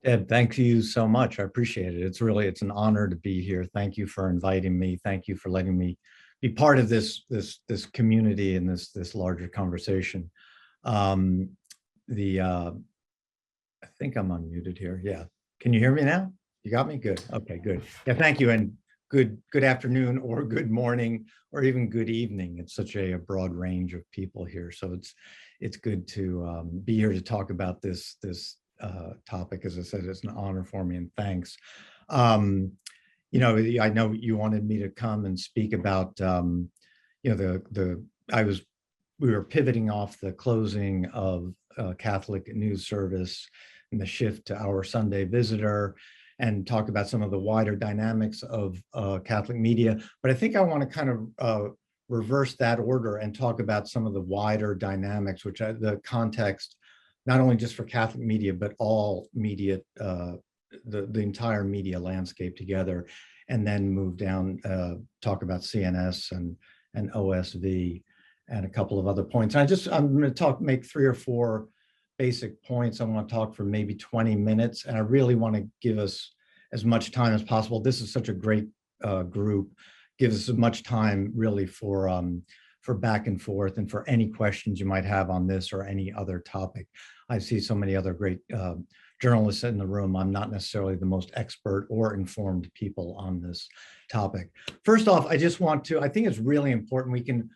Ed, thank you so much. I appreciate it. It's an honor to be here. Thank you for inviting me. Thank you for letting me be part of this community and this larger conversation. Um, the I think I'm unmuted here. Yeah. Can you hear me now? You got me? Good. Okay, good. Yeah, thank you. And good afternoon or good morning or even good evening. It's such a broad range of people here. So it's good to be here to talk about this topic. As I said, it's an honor for me, and thanks. I know you wanted me to come and speak about we were pivoting off the closing of Catholic news service and the shift to Our Sunday Visitor, and talk about some of the wider dynamics of Catholic media. But I think I want to kind of reverse that order and talk about some of the wider dynamics, the context, not only just for Catholic media, but all media, the entire media landscape together, and then move down, talk about CNS and OSV and a couple of other points. I'm going to make 3 or 4 basic points. I want to talk for maybe 20 minutes, and I really want to give us as much time as possible. This is such a great group. Gives us as much time really for back and forth and for any questions you might have on this or any other topic. I see so many other great journalists in the room. I'm not necessarily the most expert or informed people on this topic. First off, I think it's really important. We can,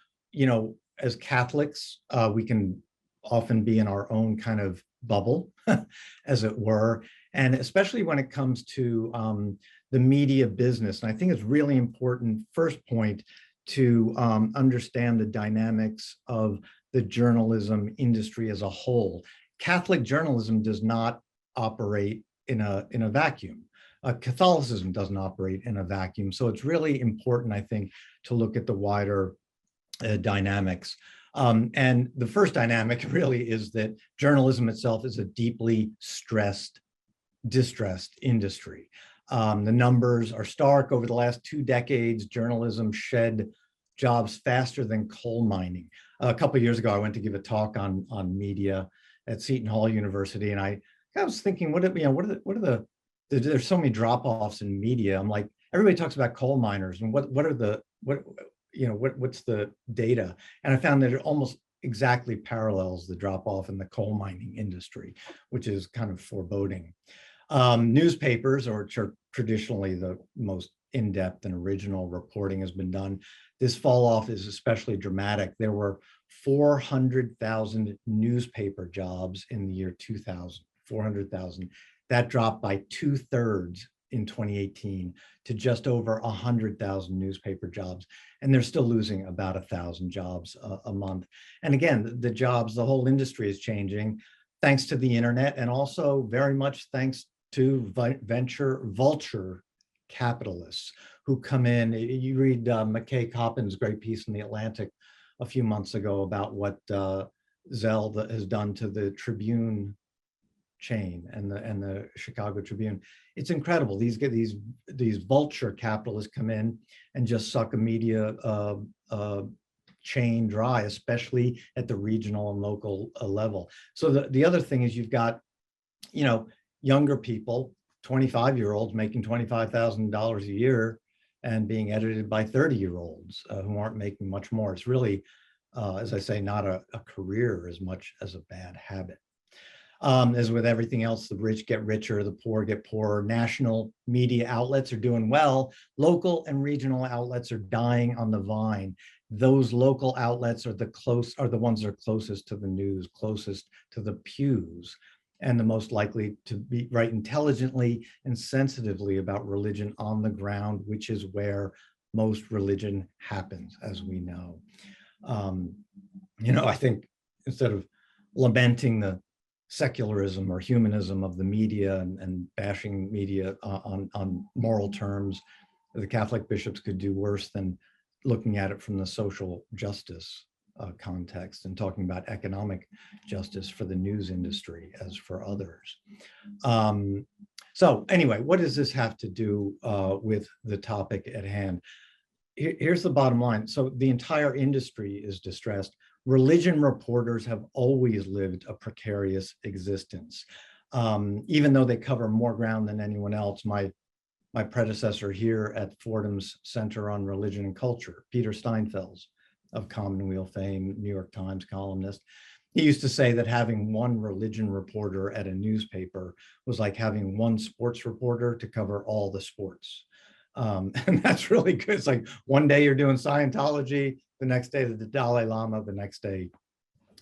as Catholics, we can often be in our own kind of bubble, as it were, and especially when it comes to the media business. And I think it's really important, first point, to understand the dynamics of the journalism industry as a whole. Catholic journalism does not operate in a vacuum. Catholicism doesn't operate in a vacuum. So it's really important, I think, to look at the wider dynamics. And the first dynamic really is that journalism itself is a deeply distressed industry. The numbers are stark. Over the last 2 decades, journalism shed jobs faster than coal mining. A couple of years ago, I went to give a talk on media at Seton Hall University, and I was thinking, there's so many drop-offs in media. I'm like, everybody talks about coal miners, and what's the data? And I found that it almost exactly parallels the drop-off in the coal mining industry, which is kind of foreboding. Newspapers, which are traditionally the most in-depth and original reporting, has been done. This fall off is especially dramatic. There were 400,000 newspaper jobs in the year 2000, 400,000. That dropped by 2/3 in 2018 to just over 100,000 newspaper jobs. And they're still losing about 1,000 jobs a month. And again, the whole industry is changing thanks to the internet, and also very much thanks to vulture capitalists who come in. You read McKay Coppin's great piece in The Atlantic a few months ago about what Zell has done to the Tribune chain and the Chicago Tribune. It's incredible. These vulture capitalists come in and just suck a media chain dry, especially at the regional and local level. So the other thing is, you've got, younger people, 25-year-olds making $25,000 a year and being edited by 30-year-olds who aren't making much more. It's really, as I say, not a career as much as a bad habit. As with everything else, the rich get richer, the poor get poorer. National media outlets are doing well. Local and regional outlets are dying on the vine. Those local outlets are the ones that are closest to the news, closest to the pews, and the most likely to write intelligently and sensitively about religion on the ground, which is where most religion happens, as we know. I think instead of lamenting the secularism or humanism of the media and bashing media on moral terms, the Catholic bishops could do worse than looking at it from the social justice context and talking about economic justice for the news industry as for others. So anyway, what does this have to do with the topic at hand? Here's the bottom line. So the entire industry is distressed. Religion reporters have always lived a precarious existence. Even though they cover more ground than anyone else. My predecessor here at Fordham's Center on Religion and Culture, Peter Steinfels of Commonweal fame, New York Times columnist, he used to say that having one religion reporter at a newspaper was like having one sports reporter to cover all the sports. And that's really good. It's like one day you're doing Scientology, the next day the Dalai Lama, the next day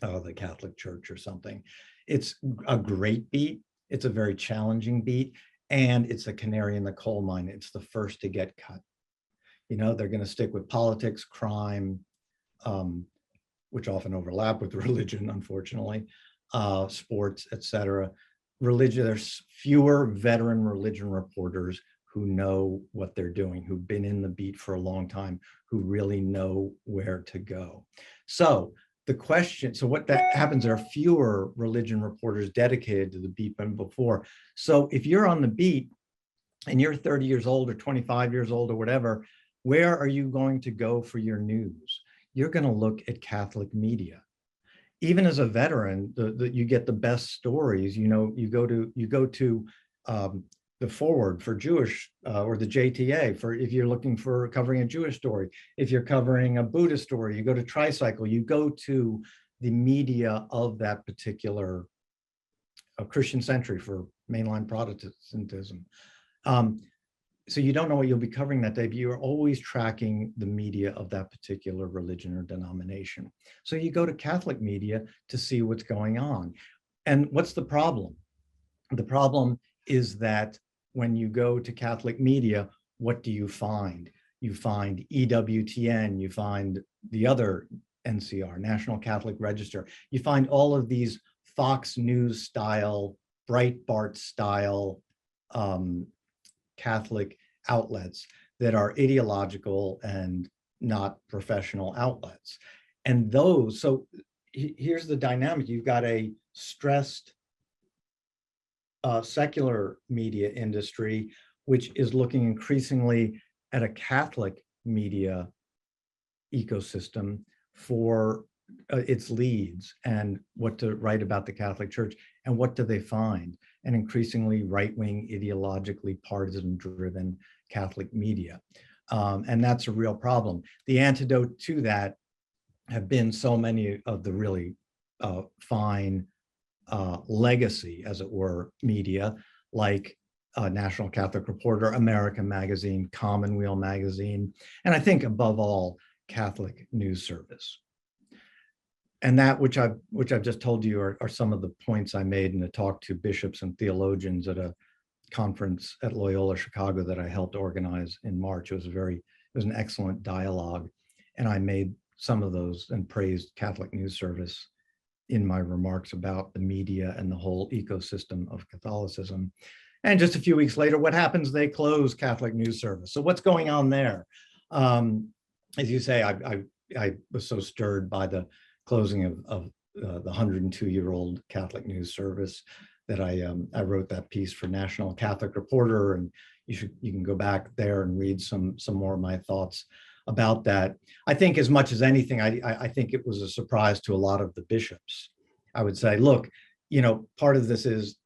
the Catholic Church or something. It's a great beat. It's a very challenging beat. And it's a canary in the coal mine. It's the first to get cut. You know, they're going to stick with politics, crime, which often overlap with religion, unfortunately, sports, etc. Religion, there's fewer veteran religion reporters who know what they're doing, who've been in the beat for a long time, who really know where to go. So the question, so what that happens, there are fewer religion reporters dedicated to the beat than before. So if you're on the beat and you're 30 years old or 25 years old or whatever, where are you going to go for your news? You're going to look at Catholic media. Even as a veteran, you get the best stories. You know, you go to the Forward for Jewish or the JTA for if you're looking for covering a Jewish story. If you're covering a Buddhist story, you go to Tricycle. You go to the media of that particular Christian Century for mainline Protestantism. So you don't know what you'll be covering that day, but you're always tracking the media of that particular religion or denomination. So you go to Catholic media to see what's going on. And what's the problem? The problem is that when you go to Catholic media, what do you find? You find EWTN, you find the other NCR, National Catholic Register. You find all of these Fox News style, Breitbart style Catholic outlets that are ideological and not professional outlets. And those, so here's the dynamic. You've got a stressed secular media industry, which is looking increasingly at a Catholic media ecosystem for its leads and what to write about the Catholic Church. And what do they find? An increasingly right-wing, ideologically partisan-driven Catholic media. And that's a real problem. The antidote to that have been so many of the really fine legacy, as it were, media, like National Catholic Reporter, American Magazine, Commonweal Magazine, and I think above all, Catholic News Service. And that which I've just told you are some of the points I made in a talk to bishops and theologians at a conference at Loyola Chicago that I helped organize in March. It was an excellent dialogue, and I made some of those and praised Catholic News Service in my remarks about the media and the whole ecosystem of Catholicism. And just a few weeks later, what happens? They close Catholic News Service. So what's going on there? As you say, I was so stirred by the closing of the 102-year-old Catholic News Service that I wrote that piece for National Catholic Reporter, and you can go back there and read some more of my thoughts about that. I think as much as anything, I think it was a surprise to a lot of the bishops. I would say, look, you know, part of this is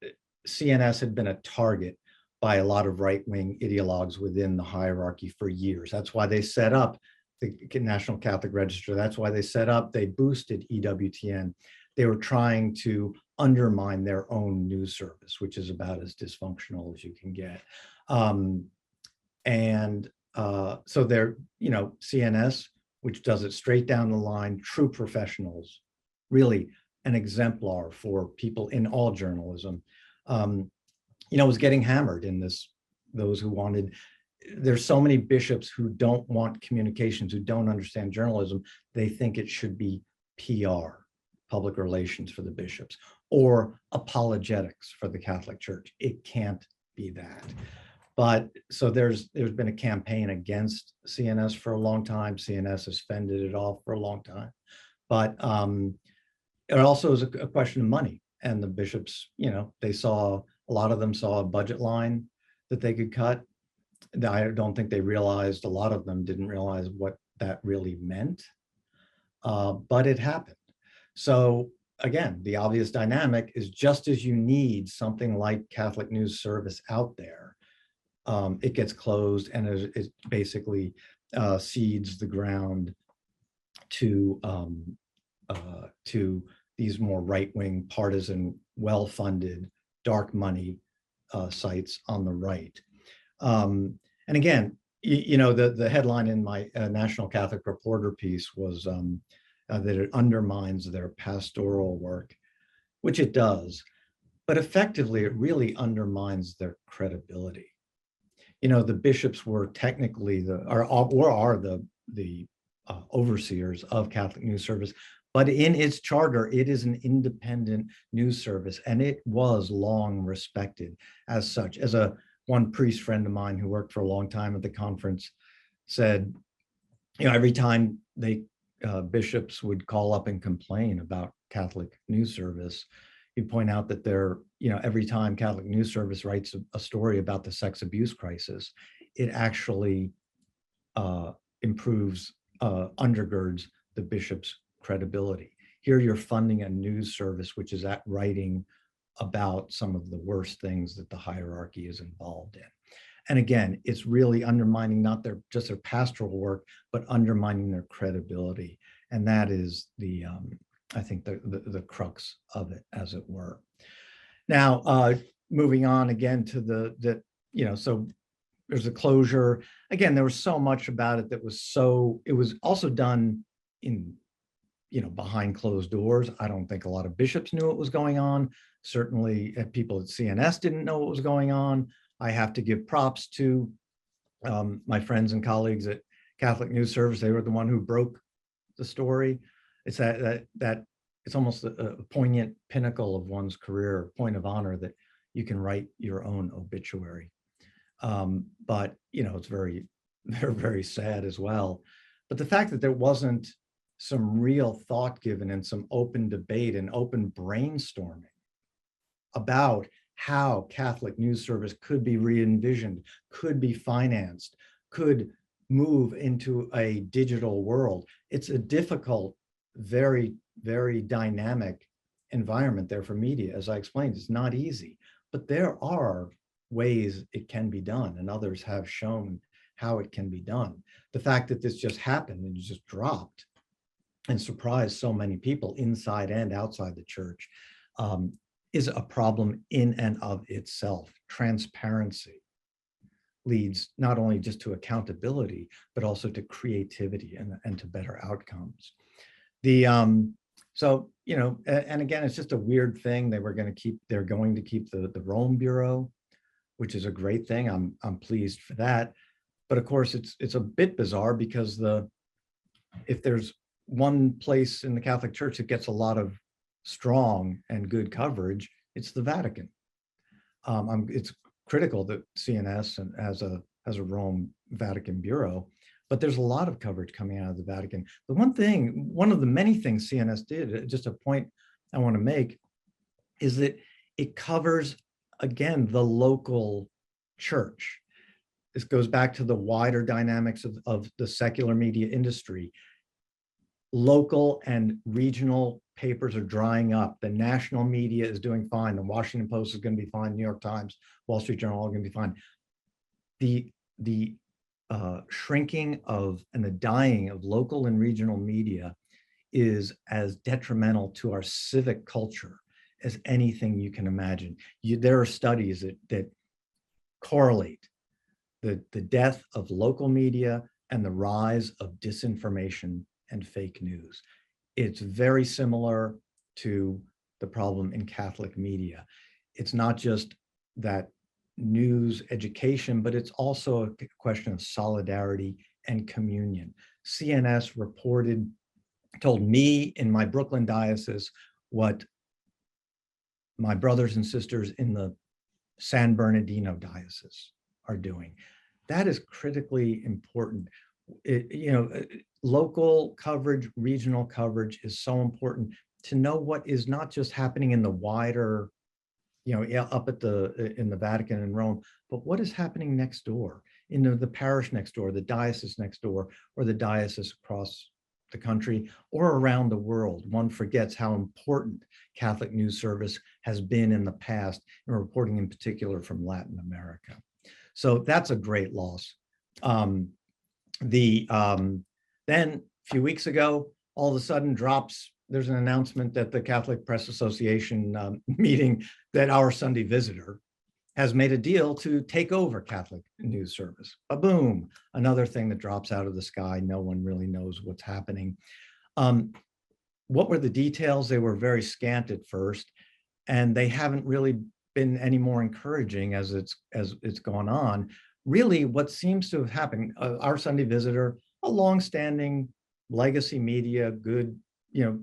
CNS had been a target by a lot of right-wing ideologues within the hierarchy for years. That's why they set up the National Catholic Register. That's why they boosted EWTN. They were trying to undermine their own news service, which is about as dysfunctional as you can get. So they're, you know, CNS, which does it straight down the line, true professionals, really an exemplar for people in all journalism, you know, was getting hammered in this, those who wanted, there's so many bishops who don't want communications, who don't understand journalism. They think it should be PR, public relations for the bishops, or apologetics for the Catholic Church. It can't be that. But so there's been a campaign against CNS for a long time. CNS has fended it off for a long time. But it also is a question of money. And the bishops, you know, a lot of them saw a budget line that they could cut. I don't think they realized, a lot of them didn't realize what that really meant, but it happened. So again, the obvious dynamic is just as you need something like Catholic News Service out there, it gets closed and it basically cedes the ground to these more right-wing, partisan, well-funded, dark money sites on the right. And again, the headline in my National Catholic Reporter piece was that it undermines their pastoral work, which it does, but effectively it really undermines their credibility. The bishops were technically are the overseers of Catholic News Service, but in its charter, it is an independent news service, and it was long respected as such. As one priest friend of mine who worked for a long time at the conference said, every time bishops would call up and complain about Catholic News Service, he'd point out that every time Catholic News Service writes a story about the sex abuse crisis, it actually undergirds the bishop's credibility. Here you're funding a news service which is writing about some of the worst things that the hierarchy is involved in. And again, it's really undermining not just their pastoral work, but undermining their credibility. And that is I think the crux of it, as it were. Now, moving on again to so there's a closure. Again, there was so much about it that it was also done in, behind closed doors. I don't think a lot of bishops knew what was going on. Certainly people at CNS didn't know what was going on. I have to give props to my friends and colleagues at Catholic News Service. They were the one who broke the story. It's that it's almost a poignant pinnacle of one's career, point of honor, that you can write your own obituary. But it's very, very, very sad as well. But the fact that there wasn't some real thought given and some open debate and open brainstorming about how Catholic News Service could be re-envisioned, could be financed, could move into a digital world. It's a difficult, very, very dynamic environment there for media. As I explained, it's not easy, but there are ways it can be done, and others have shown how it can be done. The fact that this just happened and just dropped and surprised so many people inside and outside the church is a problem in and of itself. Transparency leads not only just to accountability, but also to creativity and to better outcomes. So, and again, it's just a weird thing. They're going to keep the Rome Bureau, which is a great thing. I'm pleased for that. But of course, it's a bit bizarre because if there's one place in the Catholic Church that gets a lot of strong and good coverage, it's the Vatican. It's critical that CNS has a Rome Vatican Bureau, but there's a lot of coverage coming out of the Vatican. The one of the many things CNS did, just a point I want to make, is that it covers, again, the local church. This goes back to the wider dynamics of the secular media industry. Local and regional papers are drying up. The national media is doing fine. The Washington Post is going to be fine. New York Times, Wall Street Journal are going to be fine. The shrinking of and the dying of local and regional media is as detrimental to our civic culture as anything you can imagine. There are studies that correlate the death of local media and the rise of disinformation and fake news. It's very similar to the problem in Catholic media. It's not just that news education, but it's also a question of solidarity and communion. CNS told me in my Brooklyn diocese what my brothers and sisters in the San Bernardino diocese are doing. That is critically important. Local coverage, regional coverage is so important to know what is not just happening in the wider, up in the Vatican and Rome, but what is happening next door, in the parish next door, the diocese next door, or the diocese across the country or around the world. One forgets how important Catholic news service has been in the past, and reporting in particular from Latin America. So that's a great loss. Then a few weeks ago, all of a sudden there's an announcement at the Catholic Press Association meeting that Our Sunday Visitor has made a deal to take over Catholic news service. Boom, another thing that drops out of the sky. No one really knows what's happening. What were the details? They were very scant at first, and they haven't really been any more encouraging as it's gone on. Really, what seems to have happened, Our Sunday Visitor, a longstanding legacy media, good,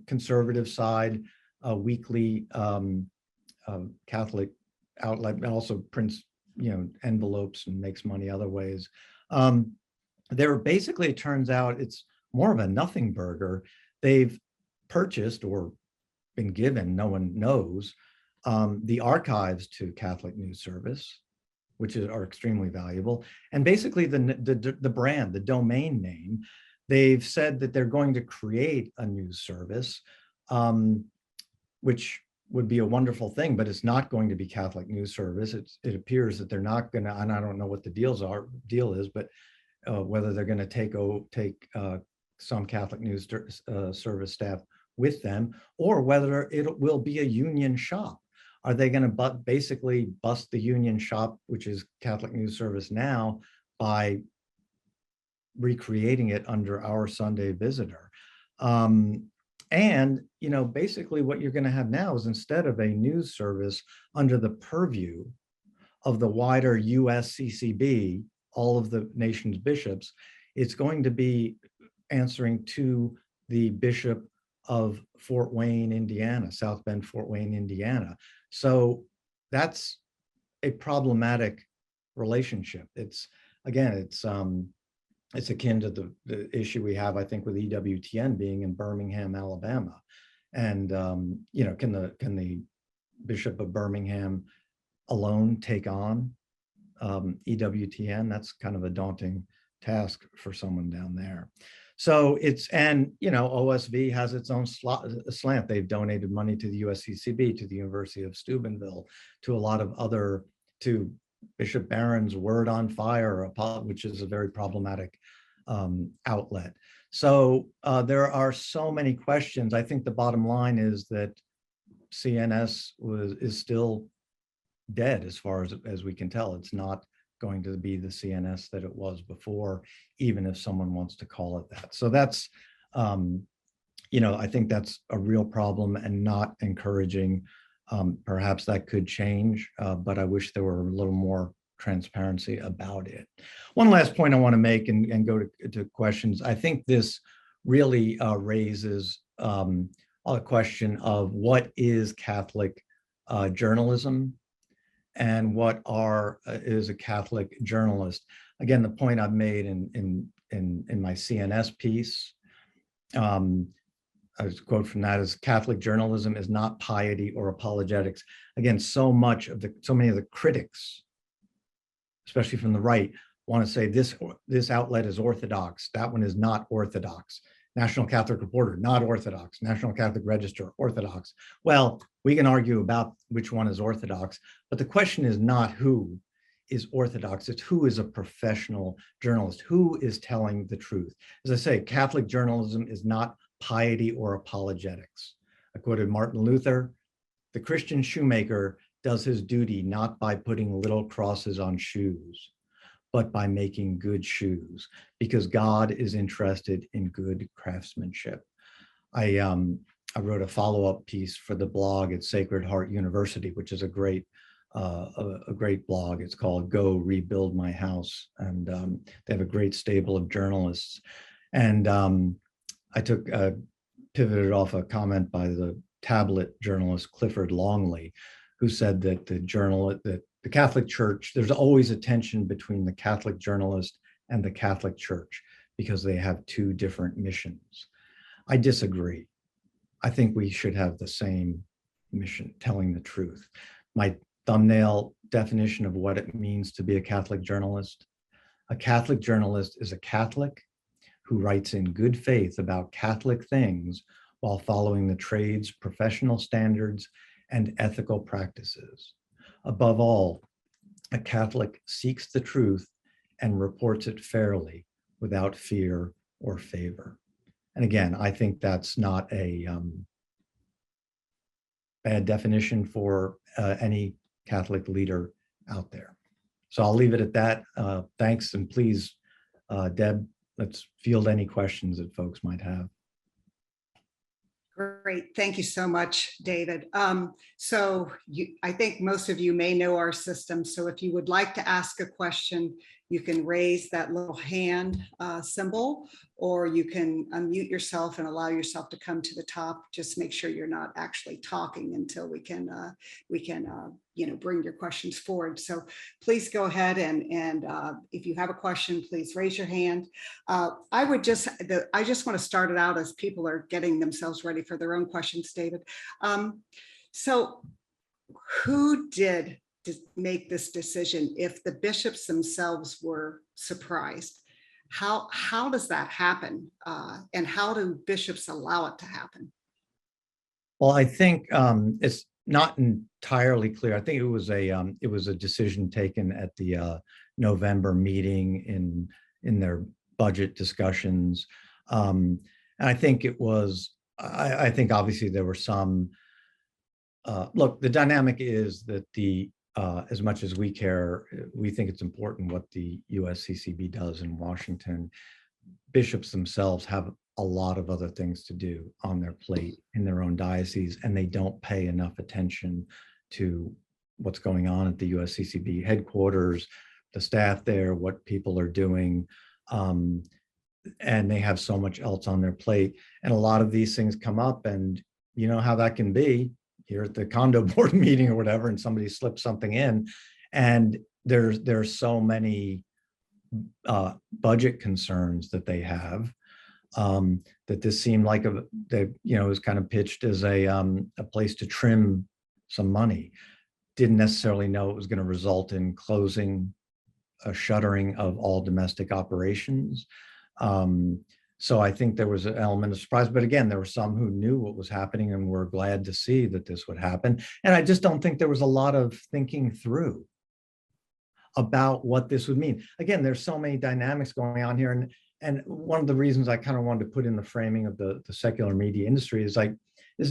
conservative side, weekly Catholic outlet, and also prints, envelopes and makes money other ways. They're basically, it turns out, it's more of a nothing burger. They've purchased or been given, no one knows, the archives to Catholic News Service, which are extremely valuable, and basically the brand, the domain name. They've said that they're going to create a news service, which would be a wonderful thing, but it's not going to be Catholic News Service. It appears that they're not going to, and I don't know what the deal is, but whether they're going to take some Catholic News Service staff with them, or whether it will be a union shop. Are they going to basically bust the union shop, which is Catholic News Service now, by recreating it under Our Sunday Visitor? And, basically what you're going to have now is, instead of a news service under the purview of the wider USCCB, all of the nation's bishops, it's going to be answering to the Bishop of Fort Wayne, Indiana, South Bend, Fort Wayne, Indiana. So that's a problematic relationship. It's akin to the issue we have, I think, with EWTN being in Birmingham, Alabama. And can the Bishop of Birmingham alone take on EWTN? That's kind of a daunting task for someone down there. So OSV has its own slant. They've donated money to the USCCB, to the University of Steubenville, to a lot of to Bishop Barron's Word on Fire, which is a very problematic outlet. So there are so many questions. I think the bottom line is that CNS is still dead, as far as we can tell. It's not going to be the CNS that it was before, even if someone wants to call it that. So that's, I think that's a real problem and not encouraging. Perhaps that could change, but I wish there were a little more transparency about it. One last point I want to make and go to questions. I think this really raises a question of what is Catholic journalism, and what is a Catholic journalist. Again, the point I've made in my CNS piece, a quote from that is, Catholic journalism is not piety or apologetics. Again, so many of the critics, especially from the right, want to say this outlet is orthodox, that one is not orthodox. National Catholic Reporter, not orthodox. National Catholic Register, orthodox. Well, we can argue about which one is orthodox, but the question is not who is orthodox, it's who is a professional journalist, who is telling the truth. As I say, Catholic journalism is not piety or apologetics. I quoted Martin Luther: the Christian shoemaker does his duty not by putting little crosses on shoes, but by making good shoes, because God is interested in good craftsmanship. I wrote a follow-up piece for the blog at Sacred Heart University, which is a great blog. It's called Go Rebuild My House, and they have a great stable of journalists. And I pivoted off a comment by the tablet journalist Clifford Longley, who said that the Catholic Church, there's always a tension between the Catholic journalist and the Catholic Church because they have two different missions. I disagree. I think we should have the same mission, telling the truth. My thumbnail definition of what it means to be a Catholic journalist: a Catholic journalist is a Catholic who writes in good faith about Catholic things while following the trade's professional standards and ethical practices. Above all, a Catholic seeks the truth and reports it fairly without fear or favor. And again, I think that's not a bad definition for any Catholic leader out there. So I'll leave it at that. Thanks, and please, Deb, let's field any questions that folks might have. Great. Thank you so much, David. I think most of you may know our system. So if you would like to ask a question, you can raise that little hand symbol, or you can unmute yourself and allow yourself to come to the top. Just make sure you're not actually talking until we can bring your questions forward. So please go ahead and if you have a question, please raise your hand. I just want to start it out as people are getting themselves ready for their own questions, David. So who did make this decision if the bishops themselves were surprised? How does that happen? And how do bishops allow it to happen? Well, I think it's not entirely clear. I think it was a decision taken at the November meeting in their budget discussions, and I think it was. I think obviously there were some. Look, the dynamic is that as much as we care, we think it's important what the USCCB does in Washington. Bishops themselves have a lot of other things to do on their plate in their own diocese, and they don't pay enough attention to what's going on at the USCCB headquarters, the staff there, what people are doing, and they have so much else on their plate. And a lot of these things come up, and you know how that can be. You're at the condo board meeting or whatever, and somebody slips something in, and there's so many budget concerns that they have, that this seemed like it was kind of pitched as a place to trim some money. Didn't necessarily know it was going to result in closing, a shuttering of all domestic operations. So I think there was an element of surprise, but again, there were some who knew what was happening and were glad to see that this would happen. And I just don't think there was a lot of thinking through about what this would mean. Again, there's so many dynamics going on here. And one of the reasons I kind of wanted to put in the framing of the secular media industry is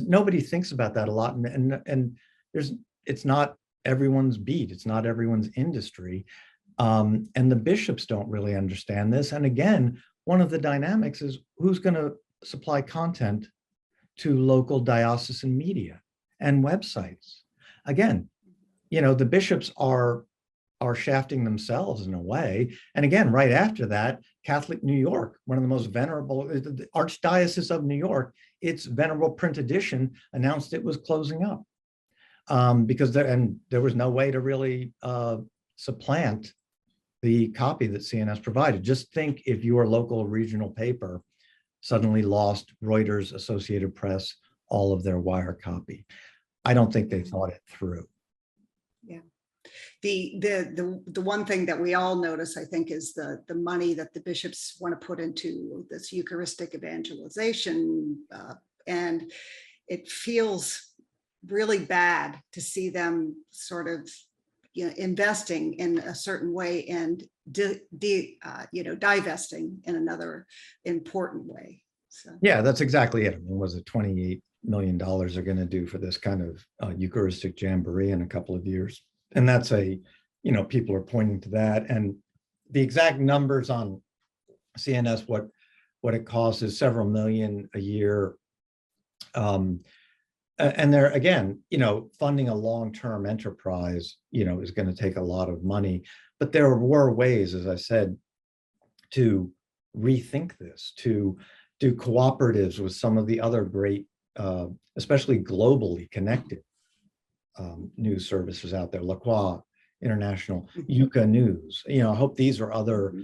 nobody thinks about that a lot. And it's not everyone's beat. It's not everyone's industry. And the bishops don't really understand this. And again, one of the dynamics is who's going to supply content to local diocesan media and websites. Again, the bishops are shafting themselves in a way. And again, right after that, Catholic New York, one of the most venerable, the Archdiocese of New York, its venerable print edition announced it was closing up because there was no way to really supplant the copy that CNS provided. Just think if your local regional paper suddenly lost Reuters, Associated Press, all of their wire copy. I don't think they thought it through. Yeah. The one thing that we all notice, I think, is the money that the bishops want to put into this Eucharistic evangelization, and it feels really bad to see them sort of investing in a certain way and divesting in another important way. So yeah, that's exactly it. I mean, was it $28 million they're going to do for this kind of Eucharistic jamboree in a couple of years? And that's people are pointing to that, and the exact numbers on CNS, what it costs is several million a year. And they're, again, funding a long-term enterprise, is going to take a lot of money. But there were ways, as I said, to rethink this, to do cooperatives with some of the other great, especially globally connected news services out there, La Croix International, Yucca News. I hope these are other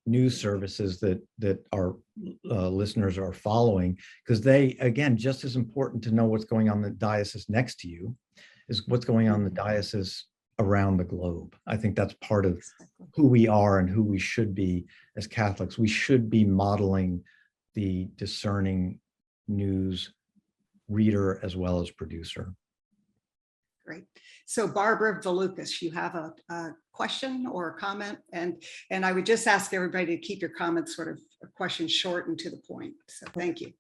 news services that our listeners are following, because they, again, just as important to know what's going on in the diocese next to you is what's going on in the diocese around the globe. I think that's part of who we are and who we should be as Catholics. We should be modeling the discerning news reader as well as producer. Great. So Barbara Valukas, you have a question or a comment? And I would just ask everybody to keep your comments sort of a question short and to the point. So thank you.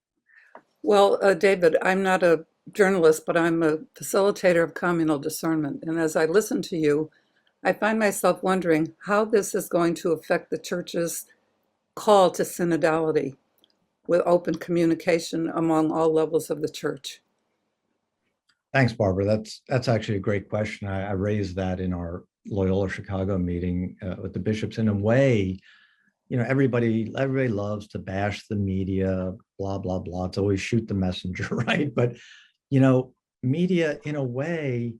Well, David, I'm not a journalist, but I'm a facilitator of communal discernment. And as I listen to you, I find myself wondering how this is going to affect the church's call to synodality with open communication among all levels of the church. Thanks, Barbara. That's actually a great question. I raised that in our Loyola Chicago meeting with the bishops. In a way, you know, everybody loves to bash the media, blah, blah, blah. It's always shoot the messenger, right? But, you know, media in a way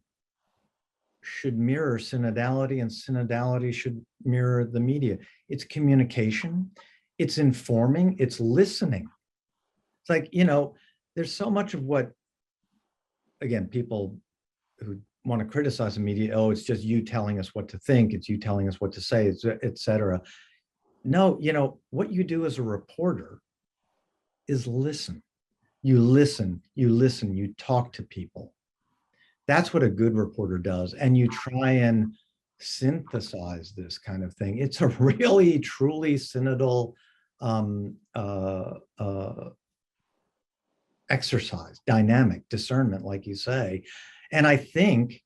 should mirror synodality, and synodality should mirror the media. It's communication, it's informing, it's listening. It's like, you know, there's so much of what, again, people who want to criticize the media, oh, it's just you telling us what to think, it's you telling us what to say, et cetera. No, you know, what you do as a reporter is listen. You listen, you talk to people. That's what a good reporter does. And you try and synthesize this kind of thing. It's a really, truly synodal exercise, dynamic discernment, like you say. And I think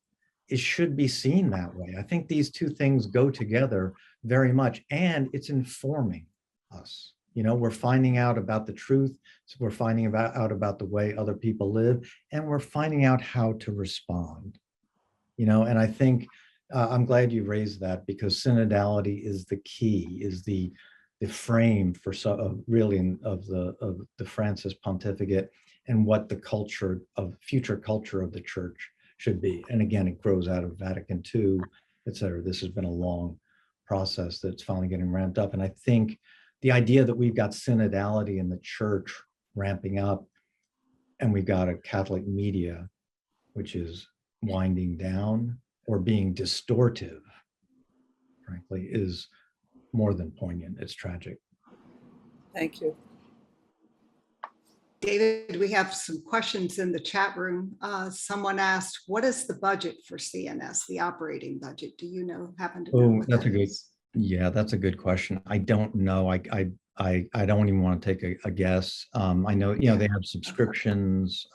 it should be seen that way. I think these two things go together very much, and it's informing us. You know, we're finding out about the truth, so we're finding out about the way other people live, and we're finding out how to respond. You know, and I think I'm glad you raised that, because synodality is the key, is the frame for really of the Francis pontificate and what the culture of future culture of the church should be. And again, it grows out of Vatican II, et cetera. This has been a long process that's finally getting ramped up. And I think the idea that we've got synodality in the church ramping up, and we've got a Catholic media which is winding down or being distortive, frankly, is more than poignant. It's tragic. Thank you. David, we have some questions in the chat room. Someone asked, what is the budget for CNS, the operating budget? Do you know, happen to know? Oh, that's a good, yeah, that's a good question. I don't know. I don't even want to take a guess. I know, you know, they have subscriptions.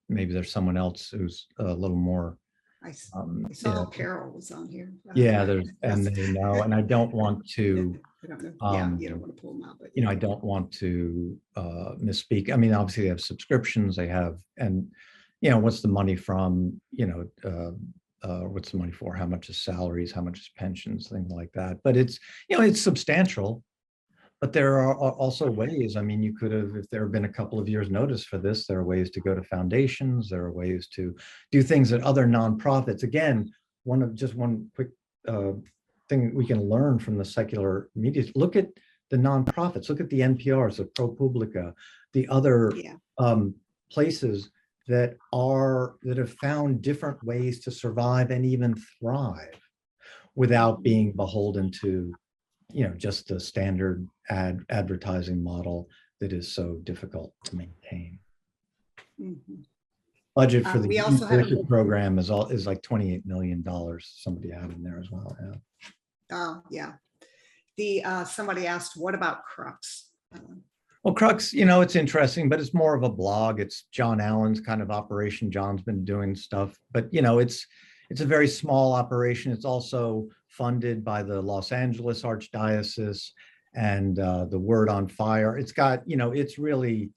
Maybe there's someone else who's a little more. I saw Carol was on here. Yeah, and they know, and I don't want to. I don't know. Yeah, you don't want to pull them out, but you know, I don't want to misspeak. I mean, obviously they have subscriptions, they have, and you know, what's the money from? You know, what's the money for? How much is salaries? How much is pensions? Things like that. But it's, you know, it's substantial. But there are also ways. I mean, you could have, if there have been a couple of years' notice for this, there are ways to go to foundations. There are ways to do things at other nonprofits. Again, one quick thing we can learn from the secular media. Look at the nonprofits. Look at the NPRs, the ProPublica, the other places that have found different ways to survive and even thrive without being beholden to, you know, just the standard advertising model that is so difficult to maintain. Mm-hmm. Budget for the youth program is like $28 million. Somebody had in there as well. Yeah. Oh, yeah. Somebody asked, what about Crux? Well, Crux, you know, it's interesting, but it's more of a blog. It's John Allen's kind of operation. John's been doing stuff, but you know, it's a very small operation. It's also funded by the Los Angeles Archdiocese and the Word on Fire. It's got, you know, it's really,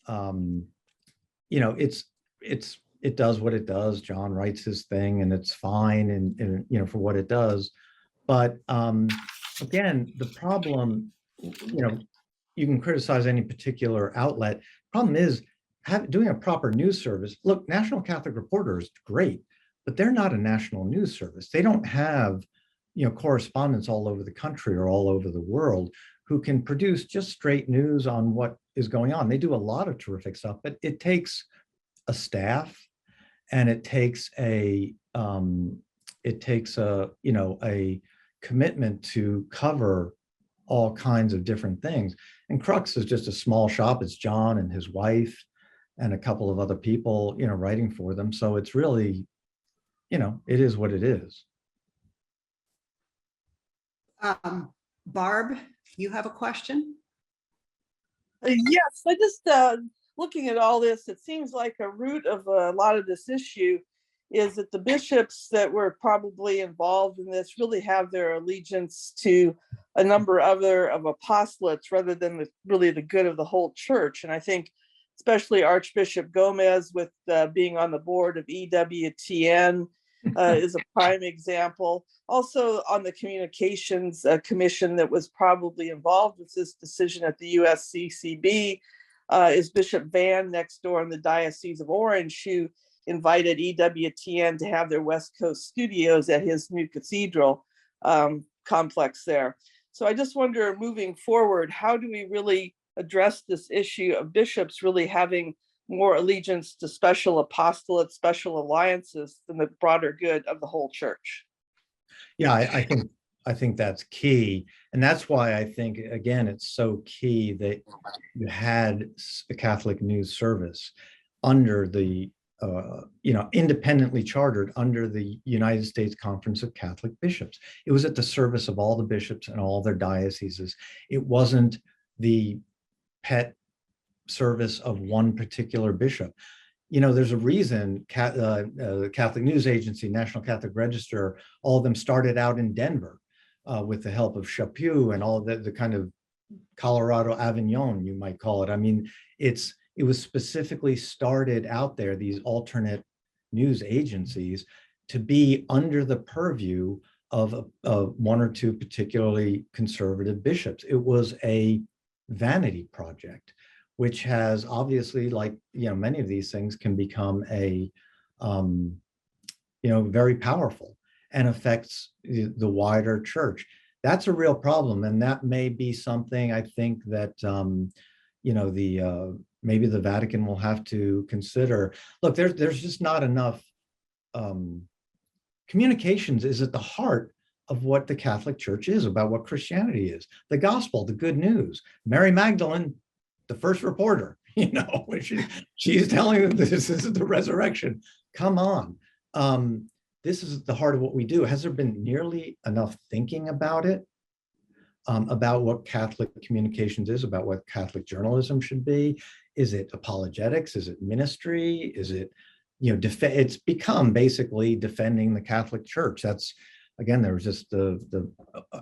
you know, it does what it does. John writes his thing and it's fine and you know, for what it does. But again, the problem, you know, you can criticize any particular outlet. Problem is doing a proper news service. Look, National Catholic Reporter is great, but they're not a national news service. They don't have, you know, correspondents all over the country or all over the world who can produce just straight news on what is going on. They do a lot of terrific stuff, but it takes a staff and it takes a it takes a commitment to cover all kinds of different things. And Crux is just a small shop. It's John and his wife and a couple of other people, writing for them. So it's really, it is what it is. Barb, you have a question? Yes, I just looking at all this, it seems like a root of a lot of this issue is that the bishops that were probably involved in this really have their allegiance to a number of apostolates rather than really the good of the whole church. And I think especially Archbishop Gomez with being on the board of EWTN is a prime example. Also on the communications commission that was probably involved with this decision at the USCCB is Bishop Van next door in the Diocese of Orange, who invited EWTN to have their West Coast studios at his new cathedral complex there. So I just wonder, moving forward, how do we really address this issue of bishops really having more allegiance to special apostolates, special alliances than the broader good of the whole church? Yeah, I think that's key. And that's why I think, again, it's so key that you had a Catholic news service under the, independently chartered under the United States Conference of Catholic Bishops. It was at the service of all the bishops and all their dioceses. It wasn't the pet service of one particular bishop. There's a reason the Catholic News Agency, National Catholic Register, all of them started out in Denver with the help of Chaput and all the kind of Colorado Avignon, you might call it. I mean, it was specifically started out there, these alternate news agencies, to be under the purview of one or two particularly conservative bishops. It was a vanity project, which has obviously, like, many of these things can become very powerful and affects the wider church. That's a real problem. And that may be something I think that, maybe the Vatican will have to consider. Look, there's just not enough. Communications is at the heart of what the Catholic Church is, about what Christianity is. The gospel, the good news. Mary Magdalene, the first reporter, she's telling them this is the resurrection. Come on. This is the heart of what we do. Has there been nearly enough thinking about it, about what Catholic communications is, about what Catholic journalism should be? Is it apologetics? Is it ministry? Is it, it's become basically defending the Catholic Church. That's, again, there was just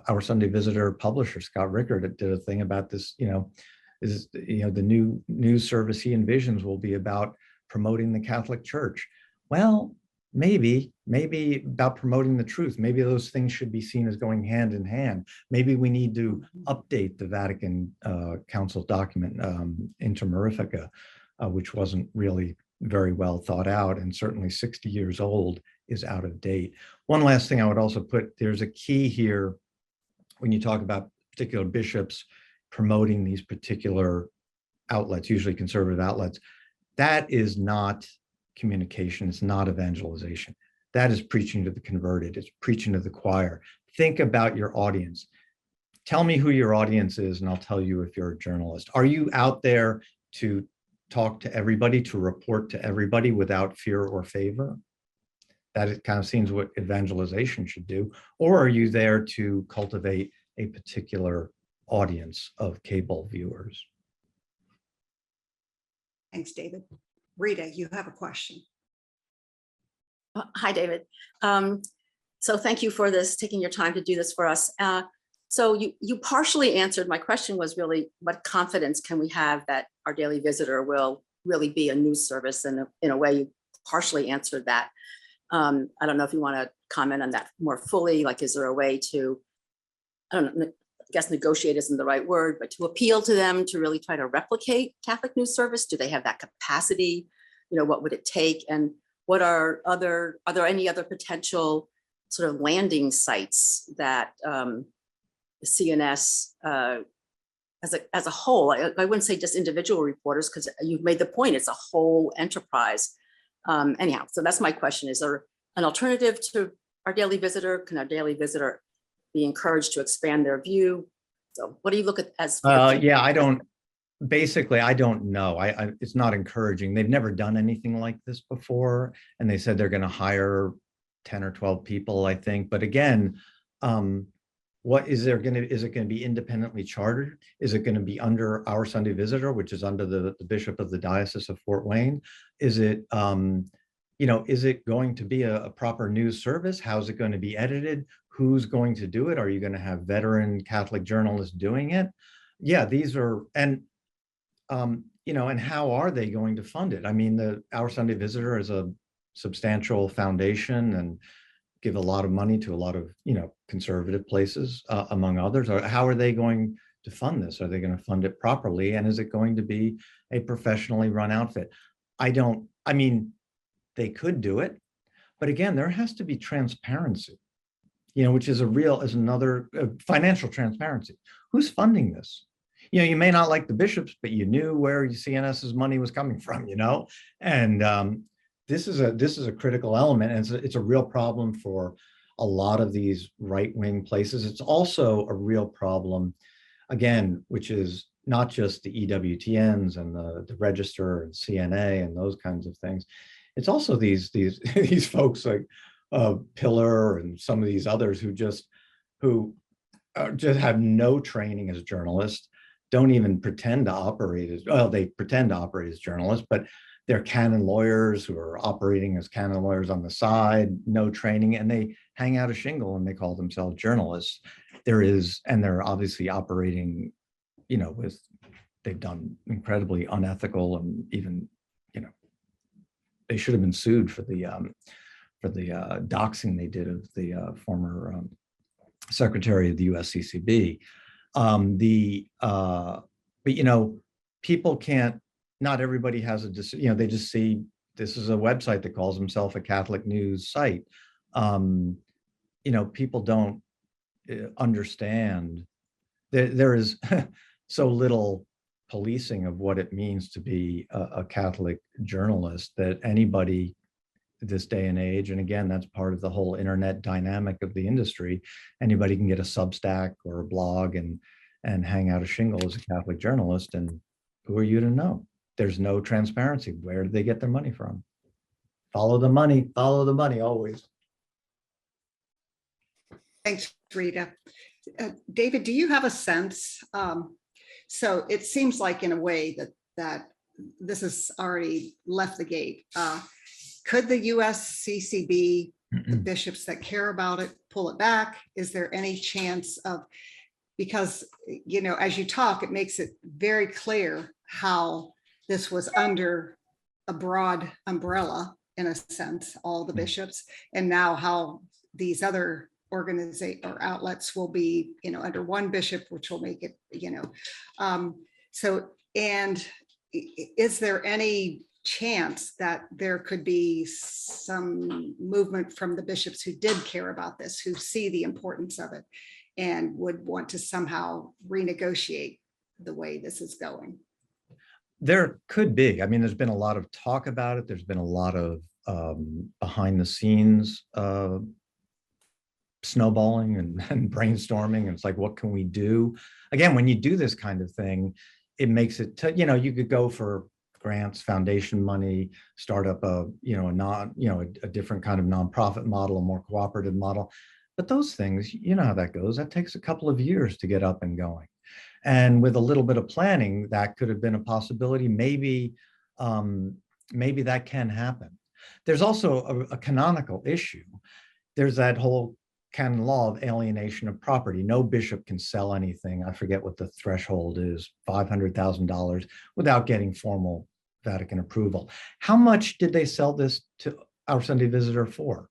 our Sunday Visitor publisher, Scott Rickard, did a thing about this, the new news service he envisions will be about promoting the Catholic Church. Well, maybe about promoting the truth. Maybe those things should be seen as going hand in hand. Maybe we need to update the Vatican Council document, Inter Mirifica, which wasn't really very well thought out, and certainly 60 years old is out of date. One last thing I would also put, there's a key here when you talk about particular bishops promoting these particular outlets, usually conservative outlets. That is not communication. It's not evangelization. That is preaching to the converted. It's preaching to the choir. Think about your audience. Tell me who your audience is, and I'll tell you if you're a journalist. Are you out there to talk to everybody, to report to everybody without fear or favor? That it kind of seems what evangelization should do. Or are you there to cultivate a particular audience of cable viewers? Thanks, David. Rita, you have a question. Hi, David. So thank you for this, taking your time to do this for us. So you partially answered my question. Was really, what confidence can we have that our daily visitor will really be a news service? And in a way, you partially answered that. I don't know if you want to comment on that more fully. Like, is there a way to, I don't know, I guess negotiate isn't the right word, but to appeal to them to really try to replicate Catholic news service? Do they have that capacity? What would it take? And are there any other potential sort of landing sites that CNS as a whole, I wouldn't say just individual reporters, because you've made the point, it's a whole enterprise. Anyhow, so that's my question. Is there an alternative to our daily visitor? Can our daily visitor be encouraged to expand their view? So what do you look at as? Yeah, I don't know. It's not encouraging. They've never done anything like this before. And they said they're going to hire 10 or 12 people, I think. But again, is it going to be independently chartered? Is it going to be under Our Sunday Visitor, which is under the Bishop of the Diocese of Fort Wayne? Is it, is it going to be a proper news service? How's it going to be edited? Who's going to do it? Are you going to have veteran Catholic journalists doing it? Yeah, these are, and how are they going to fund it? I mean, Our Sunday Visitor is a substantial foundation and give a lot of money to a lot of, conservative places, among others. Or how are they going to fund this? Are they going to fund it properly? And is it going to be a professionally run outfit? They could do it, but again, there has to be transparency, which is another financial transparency. Who's funding this? You may not like the bishops, but you knew where CNS's money was coming from, and this is a critical element, and it's a real problem for a lot of these right-wing places. It's also a real problem, again, which is not just the EWTNs and the Register and CNA and those kinds of things. It's also these folks like Pillar and some of these others who just have no training as journalists, don't even pretend to operate they pretend to operate as journalists, but they're canon lawyers who are operating as canon lawyers on the side, no training, and they hang out a shingle and they call themselves journalists. And they're obviously operating, they've done incredibly unethical and even, they should have been sued for the doxing they did of the former secretary of the USCCB. But people can't. Not everybody has they just see this is a website that calls himself a Catholic news site. People don't understand that there is so little policing of what it means to be a Catholic journalist that anybody this day and age, and again, that's part of the whole internet dynamic of the industry, anybody can get a Substack or a blog and hang out a shingle as a Catholic journalist, and who are you to know? There's no transparency. Where did they get their money from? Follow the money always. Thanks, Rita. David, do you have a sense? So it seems like in a way that this has already left the gate. Could the USCCB, the bishops that care about it, pull it back? Is there any chance of, because, as you talk, it makes it very clear how this was under a broad umbrella, in a sense, all the bishops, and now how these other organizations or outlets will be, under one bishop, which will make it, and is there any chance that there could be some movement from the bishops who did care about this, who see the importance of it and would want to somehow renegotiate the way this is going? There could be. There's been a lot of talk about it. There's been a lot of behind the scenes snowballing and brainstorming. And it's like, what can we do? Again, when you do this kind of thing, it makes it, you could go for grants, foundation money, start up a different kind of nonprofit model, a more cooperative model. But those things, how that goes. That takes a couple of years to get up and going. And with a little bit of planning, that could have been a possibility. Maybe that can happen. There's also a canonical issue. There's that whole canon law of alienation of property. No bishop can sell anything. I forget what the threshold is, $500,000, without getting formal Vatican approval. How much did they sell this to Our Sunday Visitor for?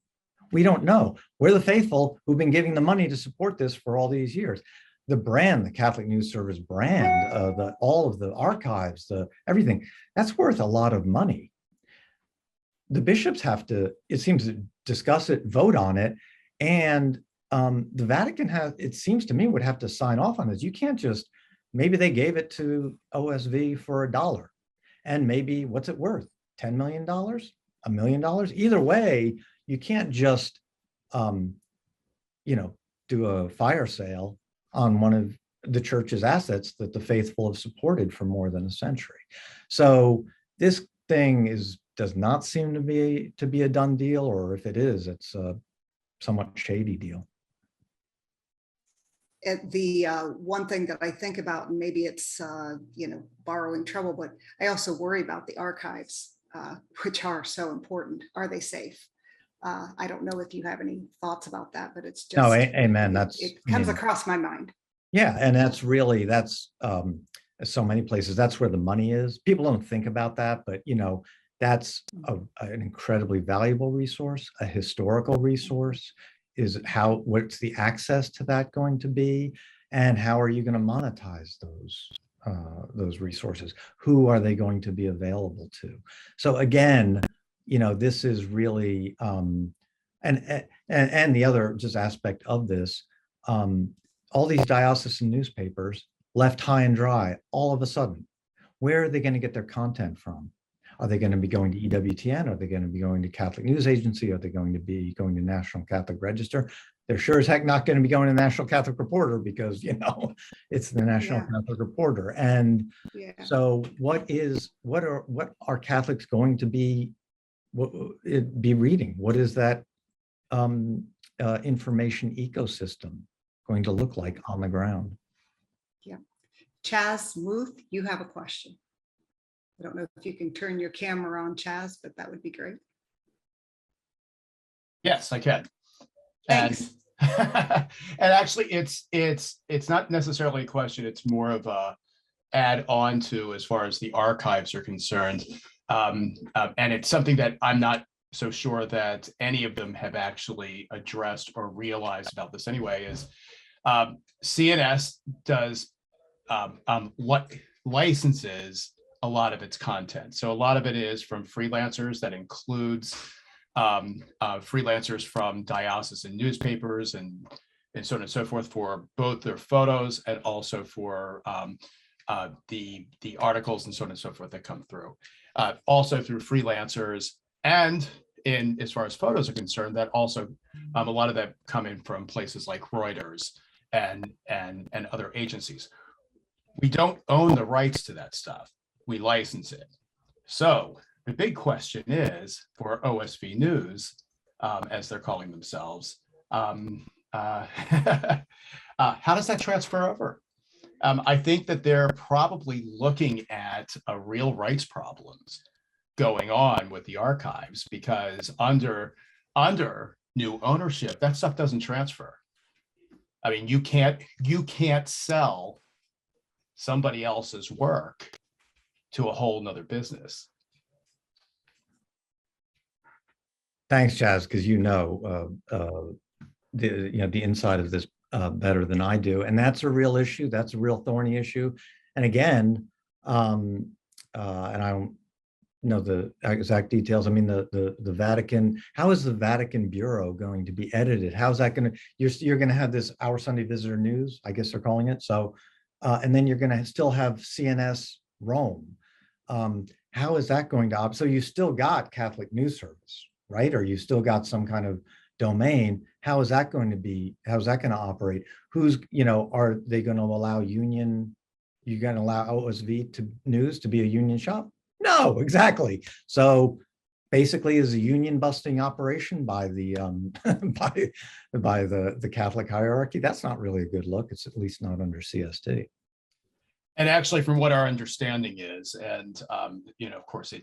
We don't know. We're the faithful who've been giving the money to support this for all these years. The brand, the Catholic News Service brand, all of the archives, everything, that's worth a lot of money. The bishops have to, it seems, to discuss it, vote on it, and the Vatican it seems to me, would have to sign off on this. You can't just, maybe they gave it to OSV for $1, and maybe what's it worth? $10 million, $1 million? Either way, you can't just do a fire sale on one of the church's assets that the faithful have supported for more than a century. So this thing does not seem to be a done deal, or if it is, it's a somewhat shady deal. The one thing that I think about, and maybe it's borrowing trouble, but I also worry about the archives, which are so important. Are they safe? I don't know if you have any thoughts about that, but it's just, no, amen. It comes across my mind. Yeah, and that's so many places. That's where the money is. People don't think about that, but that's an incredibly valuable resource, a historical resource. What's the access to that going to be, and how are you going to monetize those resources? Who are they going to be available to? So again, this is really and the other just aspect of this, all these diocesan newspapers left high and dry all of a sudden. Where are they going to get their content from? Are they going to be going to EWTN? Are they going to be going to Catholic News Agency? Are they going to be going to National Catholic Register? They're sure as heck not going to be going to National Catholic Reporter, because it's the National Catholic Reporter. And so what are Catholics going to be reading? What is that information ecosystem going to look like on the ground? Yeah. Chaz Muth, you have a question. I don't know if you can turn your camera on, Chaz, but that would be great. Yes, I can. Thanks. And actually, it's not necessarily a question. It's more of a add on to, as far as the archives are concerned. And it's something that I'm not so sure that any of them have actually addressed or realized about this anyway, is CNS does licenses a lot of its content. So a lot of it is from freelancers. That includes freelancers from diocesan newspapers and so on and so forth, for both their photos and also for the articles and so on and so forth that come through. Also through freelancers, and as far as photos are concerned, that also a lot of that come in from places like Reuters and other agencies. We don't own the rights to that stuff. We license it. So the big question is, for OSV News, as they're calling themselves, how does that transfer over? I think that they're probably looking at a real rights problems going on with the archives, because under new ownership, that stuff doesn't transfer. I mean, you can't sell somebody else's work to a whole nother business. Thanks, Chaz, because the inside of this better than I do, and that's a real issue. That's a real thorny issue. And again, and I don't know the exact details. I mean, the Vatican. How is the Vatican Bureau going to be edited? How's that going to? You're going to have this Our Sunday Visitor News, I guess they're calling it. So, and then you're going to still have CNS Rome. How is that going to operate? So you still got Catholic News Service, right? Or you still got some kind of domain. How is that going to be? How's that going to operate? Are they going to allow union? You're going to allow OSV News to be a union shop? No, exactly. So basically, is a union busting operation by the by the Catholic hierarchy. That's not really a good look. It's at least not under CST. And actually, from what our understanding is, and of course,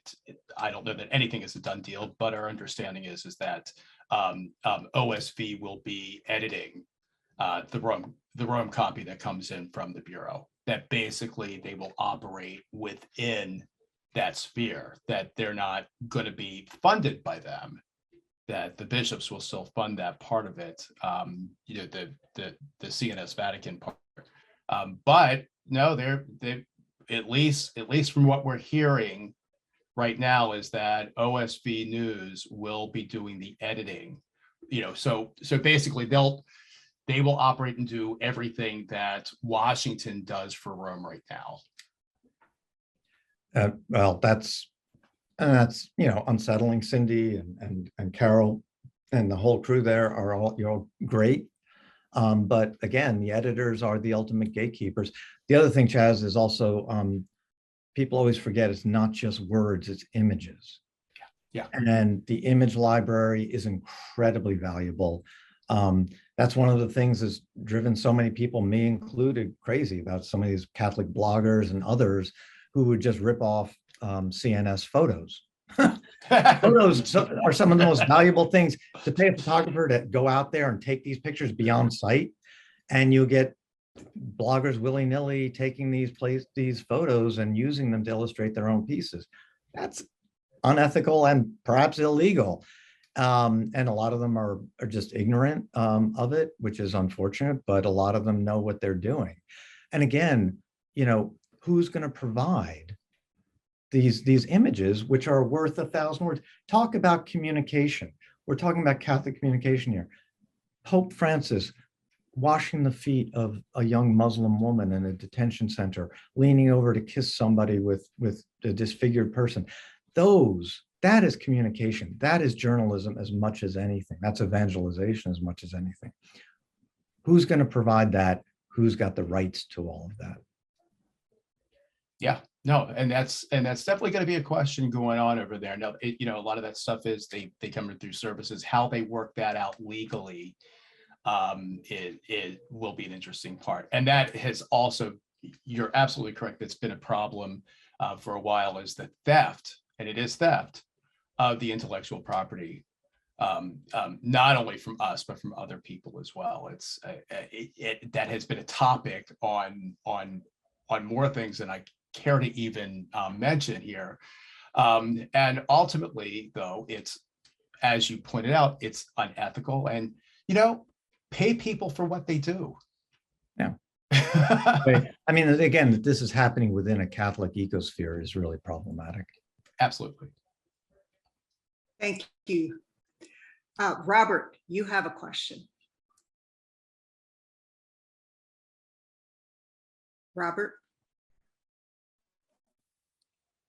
I don't know that anything is a done deal, but our understanding is that OSV will be editing the Rome copy that comes in from the Bureau. That basically they will operate within that sphere. That they're not going to be funded by them. That the bishops will still fund that part of it. The CNS Vatican part, but no, they at least from what we're hearing right now is that OSV News will be doing the editing. So basically they will operate and do everything that Washington does for Rome right now. Well, that's unsettling. Cindy and Carol, and the whole crew there are all, you're all great. But again, the editors are the ultimate gatekeepers. The other thing, Chaz, is also people always forget it's not just words, it's images. Yeah. And the image library is incredibly valuable. That's one of the things that's driven so many people, me included, crazy about some of these Catholic bloggers and others who would just rip off CNS photos. Photos are some of the most valuable things. To pay a photographer to go out there and take these pictures beyond sight, and you get bloggers willy-nilly taking these photos and using them to illustrate their own pieces. That's unethical and perhaps illegal. And a lot of them are just ignorant of it, which is unfortunate, but a lot of them know what they're doing. And again, you know, who's going to provide these images, which are worth 1,000 words? Talk about communication. We're talking about Catholic communication here. Pope Francis washing the feet of a young Muslim woman in a detention center, leaning over to kiss somebody with a disfigured person. That is communication. That is journalism as much as anything. That's evangelization as much as anything. Who's going to provide that? Who's got the rights to all of that? Yeah, no, and that's definitely going to be a question going on over there. Now, you know, a lot of that stuff is they come in through services. How they work that out legally, it will be an interesting part. And that has also, you're absolutely correct, that's been a problem for a while, is the theft, and it is theft, of the intellectual property, not only from us, but from other people as well. It's that has been a topic on more things than I care to even mention here. And ultimately, though, it's, as you pointed out, it's unethical, and, you know, pay people for what they do. Yeah. I mean, again, that this is happening within a Catholic ecosphere is really problematic. Absolutely. Thank you. Robert, you have a question. Robert?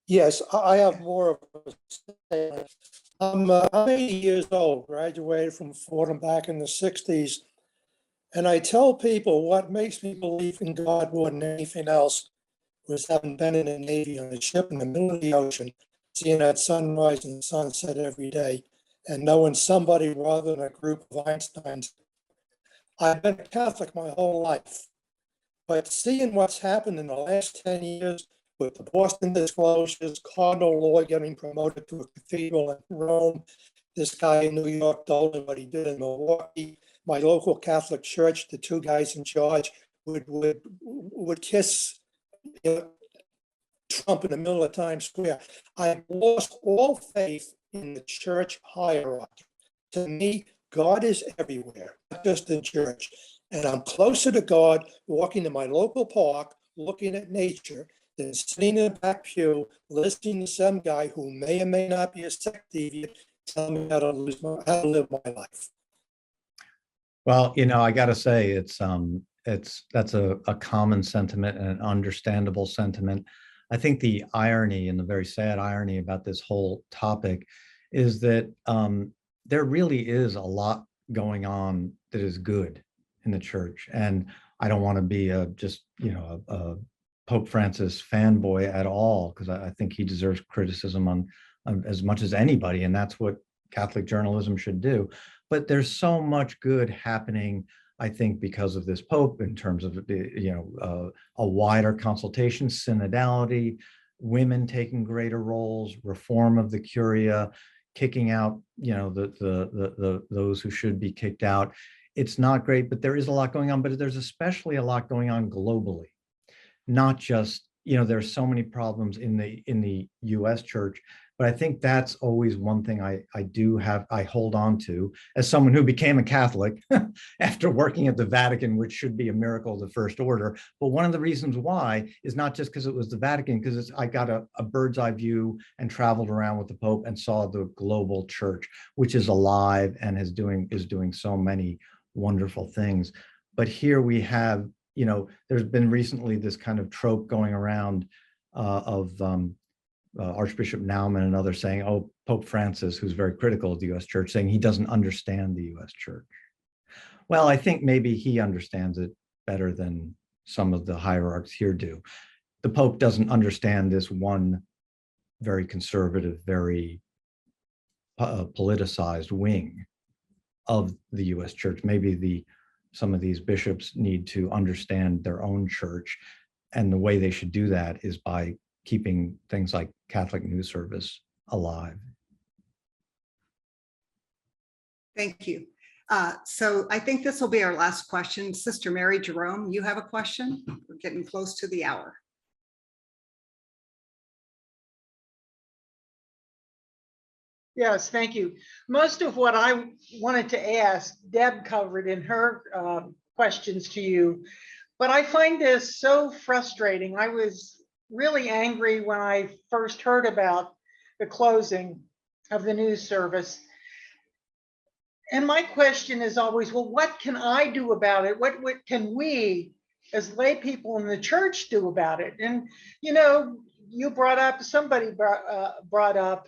Yes, I have more of a statement. I'm 80 years old, graduated from Fordham back in the 60s. And I tell people what makes me believe in God more than anything else was having been in the Navy on a ship in the middle of the ocean, seeing that sunrise and sunset every day, and knowing somebody rather than a group of Einsteins. I've been a Catholic my whole life, but seeing what's happened in the last 10 years with the Boston disclosures, Cardinal Law getting promoted to a cathedral in Rome, this guy in New York told him what he did in Milwaukee, my local Catholic church, the two guys in charge would kiss Trump in the middle of Times Square. I lost all faith in the church hierarchy. To me, God is everywhere, not just in church. And I'm closer to God walking in my local park, looking at nature, than sitting in the back pew, listening to some guy who may or may not be a sect deviant tell me how to live my life. Well, you know, I got to say, that's a common sentiment and an understandable sentiment. I think the irony, and the very sad irony about this whole topic, is that there really is a lot going on that is good in the church. And I don't want to be a Pope Francis fanboy at all, because I think he deserves criticism on as much as anybody, and that's what Catholic journalism should do. But there's so much good happening, I think, because of this Pope, in terms of a wider consultation, synodality, women taking greater roles, reform of the Curia, kicking out those who should be kicked out. It's not great, but there is a lot going on. But there's especially a lot going on globally, not just, there's so many problems in the U.S. church. But I think that's always one thing I hold on to as someone who became a Catholic after working at the Vatican, which should be a miracle of the first order. But one of the reasons why is not just because it was the Vatican, because I got a bird's eye view and traveled around with the Pope and saw the global church, which is alive and is doing so many wonderful things. But here we have, there's been recently this kind of trope going around of Archbishop Naumann and others saying, oh, Pope Francis, who's very critical of the U.S. Church, saying he doesn't understand the U.S. Church. Well, I think maybe he understands it better than some of the hierarchs here do. The Pope doesn't understand this one very conservative, very politicized wing of the U.S. Church. Maybe some of these bishops need to understand their own church, and the way they should do that is by keeping things like Catholic News Service alive. Thank you. So I think this will be our last question. Sister Mary Jerome, you have a question? We're getting close to the hour. Yes, thank you. Most of what I wanted to ask, Deb covered in her questions to you, but I find this so frustrating. I was really angry when I first heard about the closing of the news service. And my question is always, well, what can I do about it? What can we as lay people in the church do about it? And, you know, somebody brought up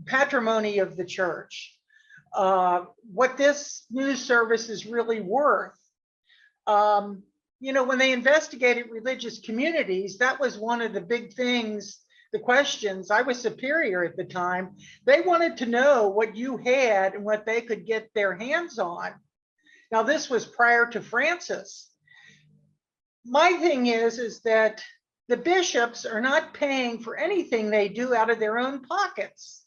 patrimony of the church, what this news service is really worth. You know, when they investigated religious communities, that was one of the big things, the questions. I was superior at the time. They wanted to know what you had and what they could get their hands on. Now, this was prior to Francis. My thing is that the bishops are not paying for anything they do out of their own pockets.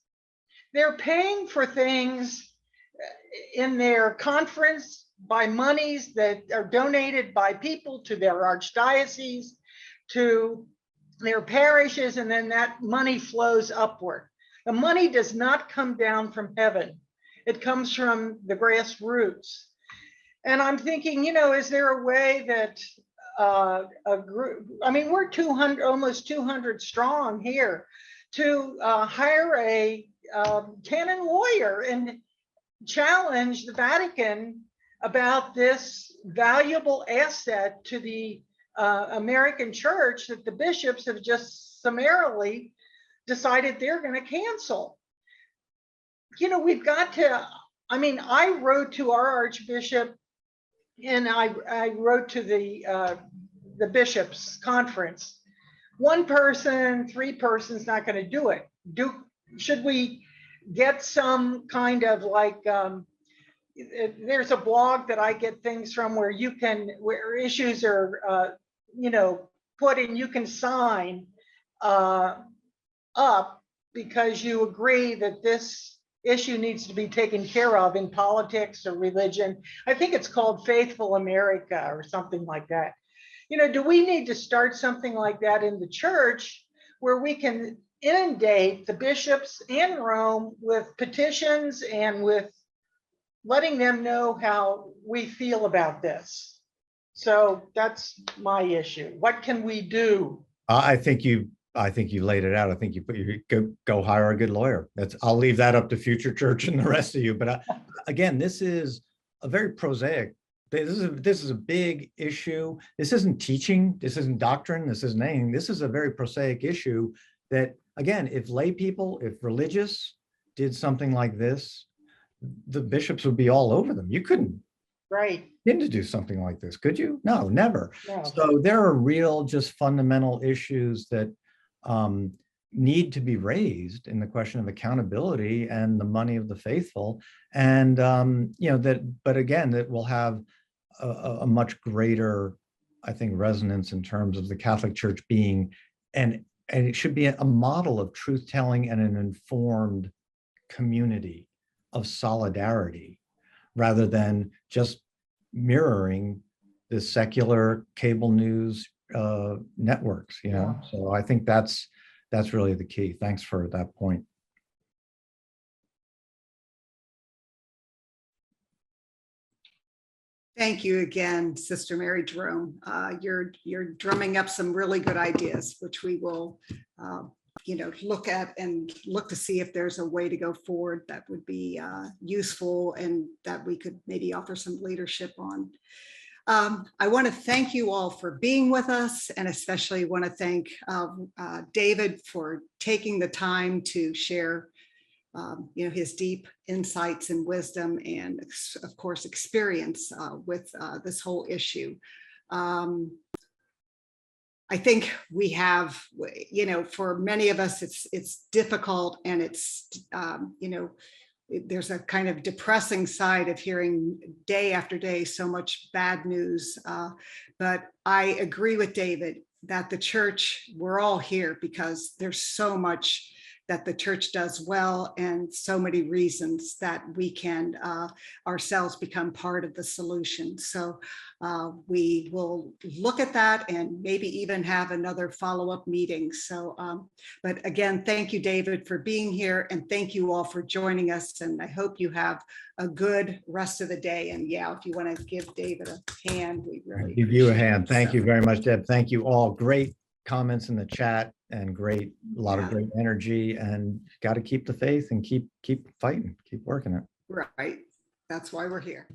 They're paying for things in their conference by monies that are donated by people to their archdiocese, to their parishes, and then that money flows upward. The money does not come down from heaven. It comes from the grassroots. And I'm thinking, you know, is there a way that a group, I mean, we're 200, almost 200 strong here, to hire a canon lawyer and challenge the Vatican about this valuable asset to the American church that the bishops have just summarily decided they're going to cancel. You know, we've got to, I mean, I wrote to our Archbishop, and I wrote to the bishops' conference. One person, 3 persons, not going to do it. Should we get some kind of like, there's a blog that I get things from where where issues are, you know, put in, you can sign up because you agree that this issue needs to be taken care of in politics or religion. I think it's called Faithful America or something like that. You know, do we need to start something like that in the church where we can inundate the bishops and Rome with petitions and with letting them know how we feel about this? So that's my issue. What can we do? I think you laid it out. I think you go hire a good lawyer. I'll leave that up to FutureChurch and the rest of you. But again, this is a very prosaic. This is a big issue. This isn't teaching. This isn't doctrine. This isn't anything. This is a very prosaic issue that, again, if lay people, if religious did something like this, the bishops would be all over them. You couldn't begin to do something like this, could you? No, never. No. So there are real, just fundamental issues that need to be raised in the question of accountability and the money of the faithful, and you know, but again, that will have a much greater, I think, resonance in terms of the Catholic Church being, and it should be a model of truth telling and an informed community of solidarity, rather than just mirroring the secular cable news networks, you know. So I think that's really the key. Thanks for that point. Thank you again, Sister Mary Jerome. You're drumming up some really good ideas, which we will, you know, look at and look to see if there's a way to go forward that would be useful and that we could maybe offer some leadership on. I want to thank you all for being with us, and especially want to thank David for taking the time to share his deep insights and wisdom and, of course, experience with this whole issue. I think we have, for many of us, it's difficult, and it's, there's a kind of depressing side of hearing day after day so much bad news. But I agree with David that the church, we're all here because there's so much that the church does well, and so many reasons that we can ourselves become part of the solution. So we will look at that and maybe even have another follow-up meeting. So, but again, thank you, David, for being here, and thank you all for joining us. And I hope you have a good rest of the day. And yeah, if you want to give David a hand, we really give you a appreciate hand. it. Thank So, you very much, Deb. Thank you all. Great comments in the chat, and a lot of great energy, and got to keep the faith and keep fighting, keep working it. right. That's why we're here.